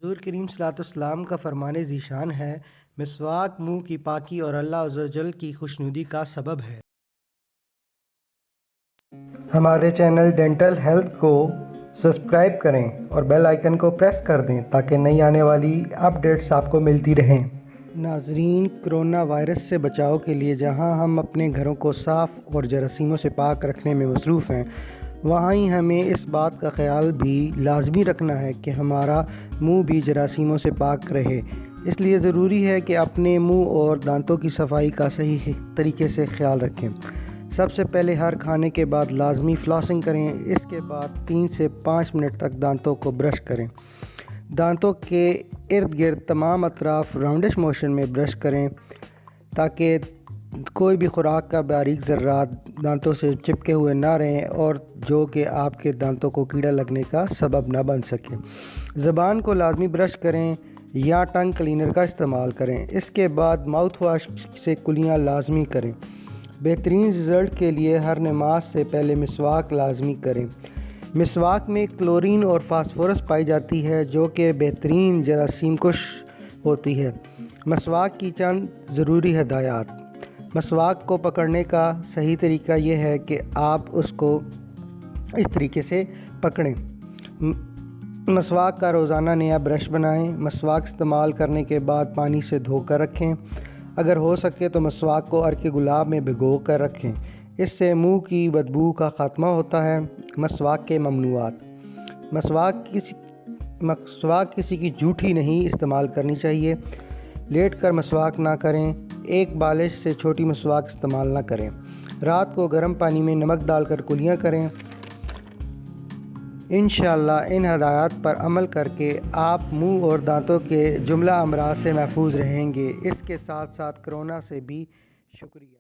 حضور کریم صلی اللہ علیہ وسلم کا فرمان ذیشان ہے، مسواک منہ کی پاکی اور اللہ عز و جل کی خوشنودی کا سبب ہے۔ ہمارے چینل ڈینٹل ہیلتھ کو سبسکرائب کریں اور بیل آئیکن کو پریس کر دیں تاکہ نئی آنے والی اپڈیٹس آپ کو ملتی رہیں۔ ناظرین، کرونا وائرس سے بچاؤ کے لیے جہاں ہم اپنے گھروں کو صاف اور جراثیموں سے پاک رکھنے میں مصروف ہیں، وہاں ہی ہمیں اس بات کا خیال بھی لازمی رکھنا ہے کہ ہمارا منہ بھی جراثیموں سے پاک رہے۔ اس لیے ضروری ہے کہ اپنے منہ اور دانتوں کی صفائی کا صحیح طریقے سے خیال رکھیں۔ سب سے پہلے ہر کھانے کے بعد لازمی فلاسنگ کریں، اس کے بعد 3 سے 5 منٹ تک دانتوں کو برش کریں۔ دانتوں کے ارد گرد تمام اطراف راؤنڈش موشن میں برش کریں تاکہ کوئی بھی خوراک کا باریک ذرات دانتوں سے چپکے ہوئے نہ رہیں اور جو کہ آپ کے دانتوں کو کیڑا لگنے کا سبب نہ بن سکے۔ زبان کو لازمی برش کریں یا ٹنگ کلینر کا استعمال کریں۔ اس کے بعد ماؤتھ واش سے کلیاں لازمی کریں۔ بہترین رزلٹ کے لیے ہر نماز سے پہلے مسواک لازمی کریں۔ مسواک میں کلورین اور فاسفورس پائی جاتی ہے جو کہ بہترین جراثیم کش ہوتی ہے۔ مسواک کی چند ضروری ہدایات۔ مسواک کو پکڑنے کا صحیح طریقہ یہ ہے کہ آپ اس کو اس طریقے سے پکڑیں۔ مسواک کا روزانہ نیا برش بنائیں۔ مسواک استعمال کرنے کے بعد پانی سے دھو کر رکھیں۔ اگر ہو سکے تو مسواک کو عرق گلاب میں بھگو کر رکھیں، اس سے منہ کی بدبو کا خاتمہ ہوتا ہے۔ مسواک کے ممنوعات۔ مسواک کسی کی جھوٹی نہیں استعمال کرنی چاہیے۔ لیٹ کر مسواک نہ کریں۔ ایک بالش سے چھوٹی مسواک استعمال نہ کریں۔ رات کو گرم پانی میں نمک ڈال کر کلیاں کریں۔ انشاءاللہ ان ہدایات پر عمل کر کے آپ منہ اور دانتوں کے جملہ امراض سے محفوظ رہیں گے۔ اس کے ساتھ ساتھ کرونا سے بھی۔ شکریہ۔